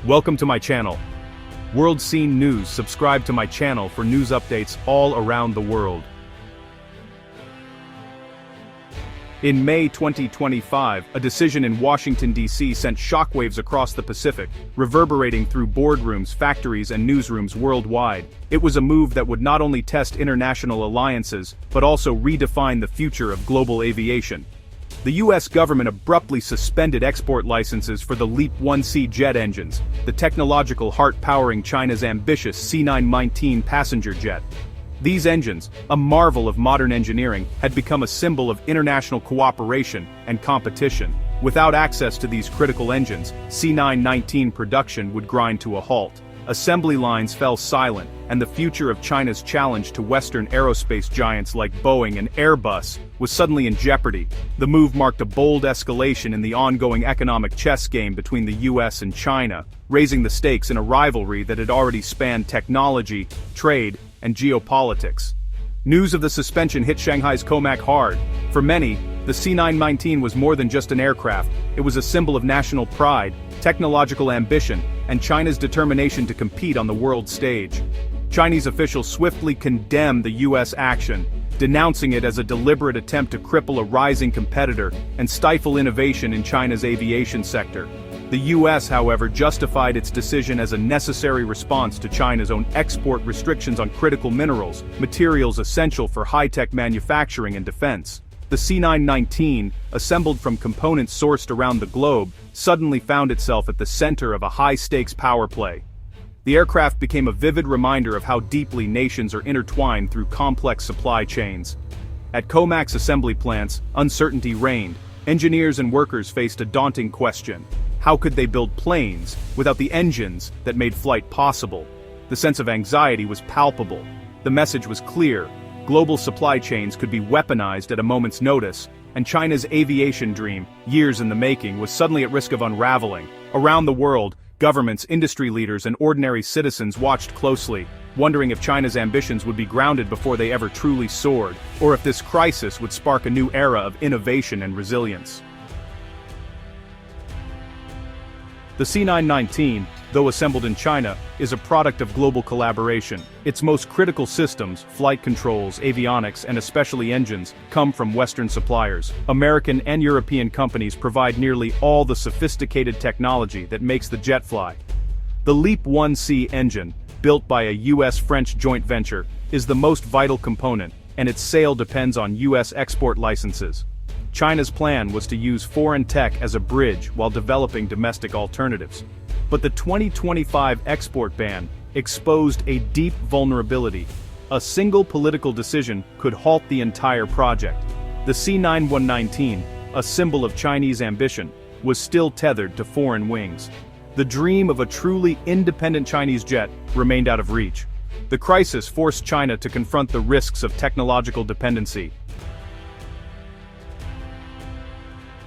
Welcome to my channel. World Scene News. Subscribe to my channel for news updates all around the world. In May 2025, a decision in Washington, D.C. sent shockwaves across the Pacific, reverberating through boardrooms, factories, and newsrooms worldwide. It was a move that would not only test international alliances, but also redefine the future of global aviation. The U.S. government abruptly suspended export licenses for the LEAP-1C jet engines, the technological heart powering China's ambitious C919 passenger jet. These engines, a marvel of modern engineering, had become a symbol of international cooperation and competition. Without access to these critical engines, C919 production would grind to a halt. Assembly lines fell silent, and the future of China's challenge to Western aerospace giants like Boeing and Airbus was suddenly in jeopardy. The move marked a bold escalation in the ongoing economic chess game between the US and China, raising the stakes in a rivalry that had already spanned technology, trade, and geopolitics. News of the suspension hit Shanghai's Comac hard. For many, the C919 was more than just an aircraft. It was a symbol of national pride, technological ambition, and China's determination to compete on the world stage. Chinese officials swiftly condemned the U.S. action, denouncing it as a deliberate attempt to cripple a rising competitor and stifle innovation in China's aviation sector. The U.S., however, justified its decision as a necessary response to China's own export restrictions on critical minerals, materials essential for high-tech manufacturing and defense. The C919, assembled from components sourced around the globe, suddenly found itself at the center of a high-stakes power play. The aircraft became a vivid reminder of how deeply nations are intertwined through complex supply chains. At Comac's assembly plants, uncertainty reigned. Engineers and workers faced a daunting question. How could they build planes without the engines that made flight possible? The sense of anxiety was palpable. The message was clear. Global supply chains could be weaponized at a moment's notice, and China's aviation dream, years in the making, was suddenly at risk of unraveling. Around the world, governments, industry leaders, and ordinary citizens watched closely, wondering if China's ambitions would be grounded before they ever truly soared, or if this crisis would spark a new era of innovation and resilience. The C919, though assembled in China, is a product of global collaboration. Its most critical systems, flight controls, avionics, and especially engines, come from Western suppliers. American and European companies provide nearly all the sophisticated technology that makes the jet fly. The LEAP-1C engine, built by a US-French joint venture, is the most vital component, and its sale depends on US export licenses. China's plan was to use foreign tech as a bridge while developing domestic alternatives. But the 2025 export ban exposed a deep vulnerability. A single political decision could halt the entire project. The C919, a symbol of Chinese ambition, was still tethered to foreign wings. The dream of a truly independent Chinese jet remained out of reach. The crisis forced China to confront the risks of technological dependency.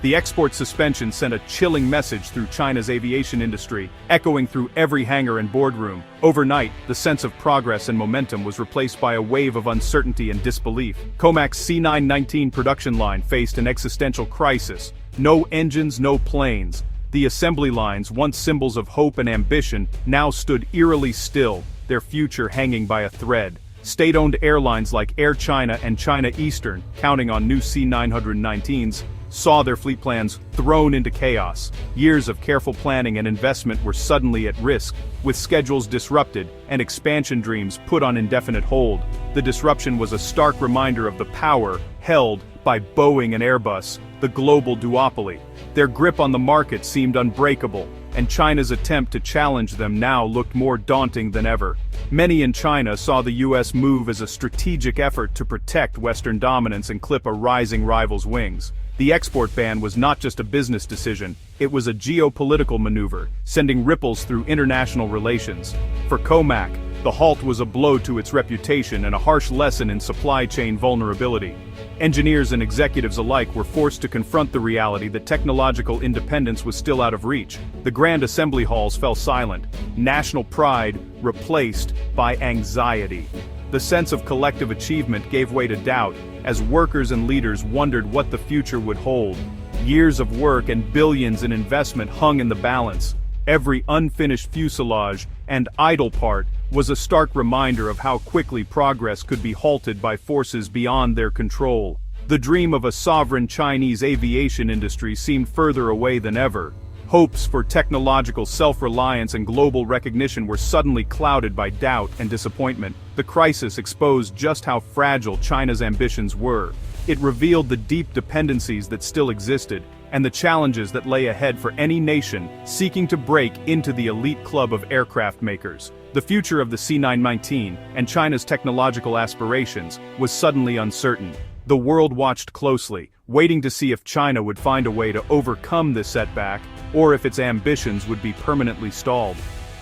The export suspension sent a chilling message through China's aviation industry, echoing through every hangar and boardroom. Overnight, the sense of progress and momentum was replaced by a wave of uncertainty and disbelief. Comac's C919 production line faced an existential crisis. No engines, no planes. The assembly lines, once symbols of hope and ambition, now stood eerily still, their future hanging by a thread. State-owned airlines like Air China and China Eastern, counting on new C919s, saw their fleet plans thrown into chaos. Years of careful planning and investment were suddenly at risk, with schedules disrupted and expansion dreams put on indefinite hold. The disruption was a stark reminder of the power held by Boeing and Airbus, the global duopoly. Their grip on the market seemed unbreakable, and China's attempt to challenge them now looked more daunting than ever. Many in China saw the US move as a strategic effort to protect Western dominance and clip a rising rival's wings. The export ban was not just a business decision, it was a geopolitical maneuver, sending ripples through international relations. For Comac, the halt was a blow to its reputation and a harsh lesson in supply chain vulnerability. Engineers and executives alike were forced to confront the reality that technological independence was still out of reach. The grand assembly halls fell silent, national pride replaced by anxiety. The sense of collective achievement gave way to doubt, as workers and leaders wondered what the future would hold. Years of work and billions in investment hung in the balance. Every unfinished fuselage and idle part was a stark reminder of how quickly progress could be halted by forces beyond their control. The dream of a sovereign Chinese aviation industry seemed further away than ever. Hopes for technological self-reliance and global recognition were suddenly clouded by doubt and disappointment. The crisis exposed just how fragile China's ambitions were. It revealed the deep dependencies that still existed, and the challenges that lay ahead for any nation seeking to break into the elite club of aircraft makers. The future of the C919 and China's technological aspirations was suddenly uncertain. The world watched closely, waiting to see if China would find a way to overcome this setback, or if its ambitions would be permanently stalled.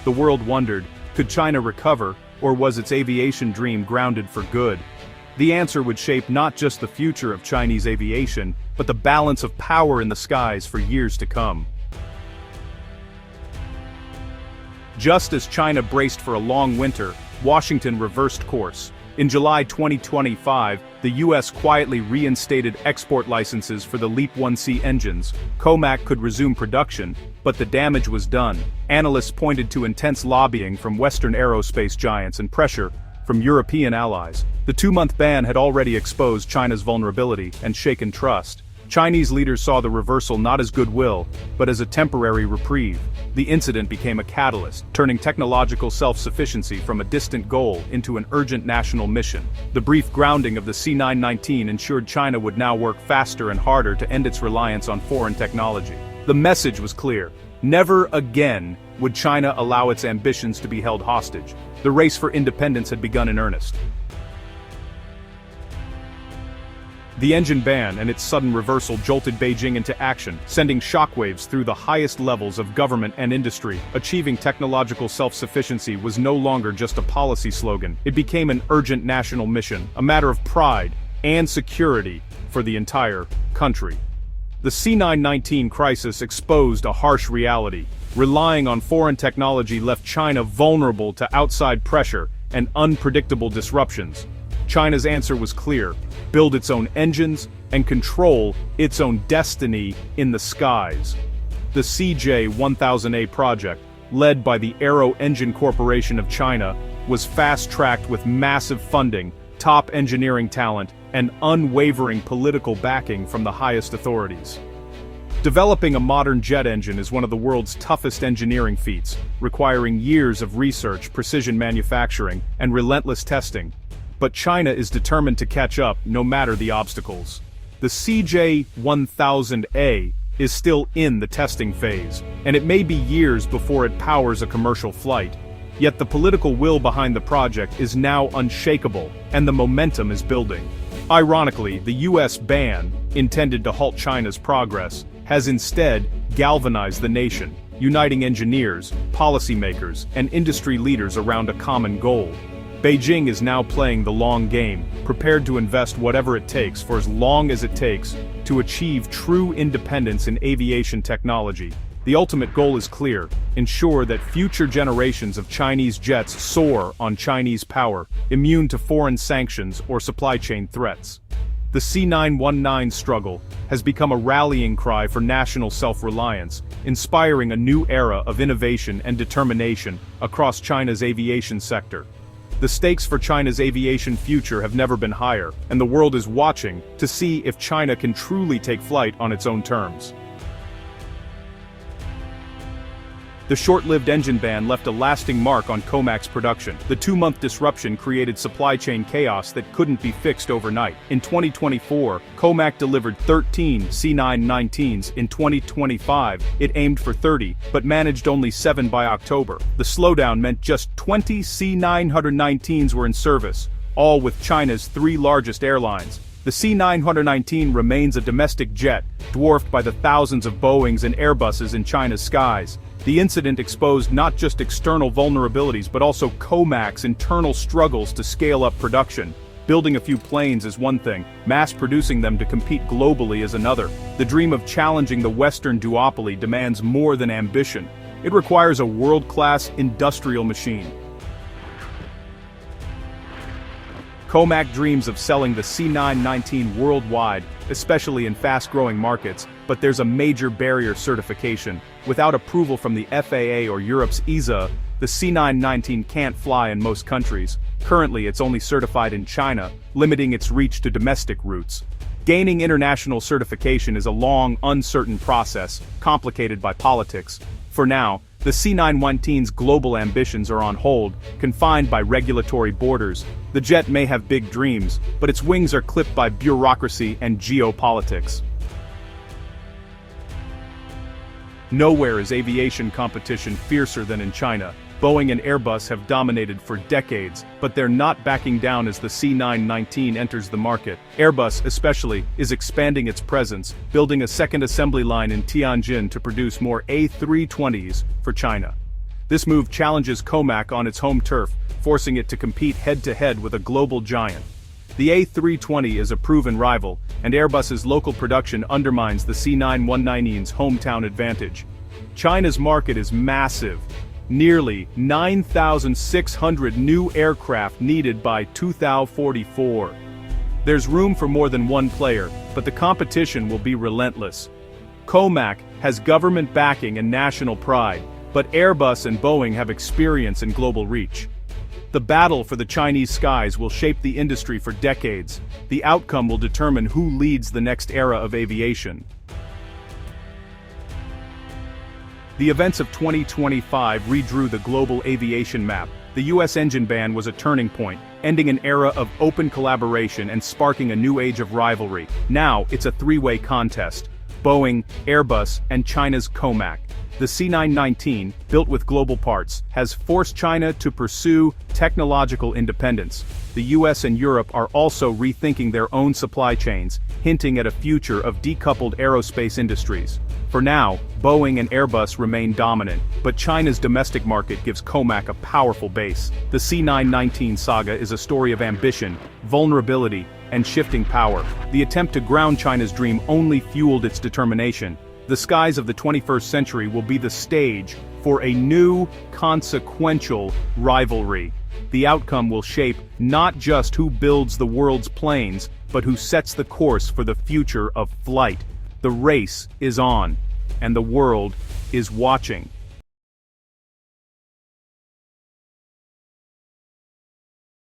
The world wondered, could China recover, or was its aviation dream grounded for good? The answer would shape not just the future of Chinese aviation, but the balance of power in the skies for years to come. Just as China braced for a long winter, Washington reversed course. In July 2025, the U.S. quietly reinstated export licenses for the LEAP-1C engines. COMAC could resume production, but the damage was done. Analysts pointed to intense lobbying from Western aerospace giants and pressure from European allies. The 2-month ban had already exposed China's vulnerability and shaken trust. Chinese leaders saw the reversal not as goodwill, but as a temporary reprieve. The incident became a catalyst, turning technological self-sufficiency from a distant goal into an urgent national mission. The brief grounding of the C919 ensured China would now work faster and harder to end its reliance on foreign technology. The message was clear. Never again would China allow its ambitions to be held hostage. The race for independence had begun in earnest. The engine ban and its sudden reversal jolted Beijing into action, sending shockwaves through the highest levels of government and industry. Achieving technological self-sufficiency was no longer just a policy slogan. It became an urgent national mission, a matter of pride and security for the entire country. The C919 crisis exposed a harsh reality. Relying on foreign technology left China vulnerable to outside pressure and unpredictable disruptions. China's answer was clear: build its own engines and control its own destiny in the skies. The CJ-1000A project, led by the Aero Engine Corporation of China, was fast-tracked with massive funding, top engineering talent, and unwavering political backing from the highest authorities. Developing a modern jet engine is one of the world's toughest engineering feats, requiring years of research, precision manufacturing, and relentless testing. But China is determined to catch up no matter the obstacles. The CJ-1000A is still in the testing phase, and it may be years before it powers a commercial flight. Yet the political will behind the project is now unshakable, and the momentum is building. Ironically, the US ban, intended to halt China's progress, has instead galvanized the nation, uniting engineers, policymakers, and industry leaders around a common goal. Beijing is now playing the long game, prepared to invest whatever it takes for as long as it takes to achieve true independence in aviation technology. The ultimate goal is clear: ensure that future generations of Chinese jets soar on Chinese power, immune to foreign sanctions or supply chain threats. The C919 struggle has become a rallying cry for national self-reliance, inspiring a new era of innovation and determination across China's aviation sector. The stakes for China's aviation future have never been higher, and the world is watching to see if China can truly take flight on its own terms. The short-lived engine ban left a lasting mark on COMAC's production. The 2-month disruption created supply chain chaos that couldn't be fixed overnight. In 2024, COMAC delivered 13 C919s. In 2025, it aimed for 30, but managed only 7 by October. The slowdown meant just 20 C919s were in service, all with China's 3 largest airlines. The C919 remains a domestic jet, dwarfed by the thousands of Boeings and Airbuses in China's skies. The incident exposed not just external vulnerabilities but also COMAC's internal struggles to scale up production. Building a few planes is one thing, mass-producing them to compete globally is another. The dream of challenging the Western duopoly demands more than ambition. It requires a world-class industrial machine. COMAC dreams of selling the C919 worldwide, especially in fast-growing markets, but there's a major barrier: certification. Without approval from the FAA or Europe's EASA, the C919 can't fly in most countries. Currently, it's only certified in China, limiting its reach to domestic routes. Gaining international certification is a long, uncertain process, complicated by politics. For now, the C919's global ambitions are on hold, confined by regulatory borders. The jet may have big dreams, but its wings are clipped by bureaucracy and geopolitics. Nowhere is aviation competition fiercer than in China. Boeing and Airbus have dominated for decades, but they're not backing down as the C919 enters the market. Airbus, especially, is expanding its presence, building a second assembly line in Tianjin to produce more A320s for China. This move challenges Comac on its home turf, forcing it to compete head-to-head with a global giant. The A320 is a proven rival, and Airbus's local production undermines the C919's hometown advantage. China's market is massive. Nearly 9,600 new aircraft needed by 2044. There's room for more than one player, but the competition will be relentless. Comac has government backing and national pride, but Airbus and Boeing have experience and global reach. The battle for the Chinese skies will shape the industry for decades. The outcome will determine who leads the next era of aviation. The events of 2025 redrew the global aviation map. The US engine ban was a turning point, ending an era of open collaboration and sparking a new age of rivalry. Now, it's a three-way contest: Boeing, Airbus, and China's Comac. The C919, built with global parts, has forced China to pursue technological independence. The US and Europe are also rethinking their own supply chains, hinting at a future of decoupled aerospace industries. For now, Boeing and Airbus remain dominant, but China's domestic market gives Comac a powerful base. The C919 saga is a story of ambition, vulnerability, and shifting power. The attempt to ground China's dream only fueled its determination. The skies of the 21st century will be the stage for a new, consequential rivalry. The outcome will shape not just who builds the world's planes, but who sets the course for the future of flight. The race is on, and the world is watching.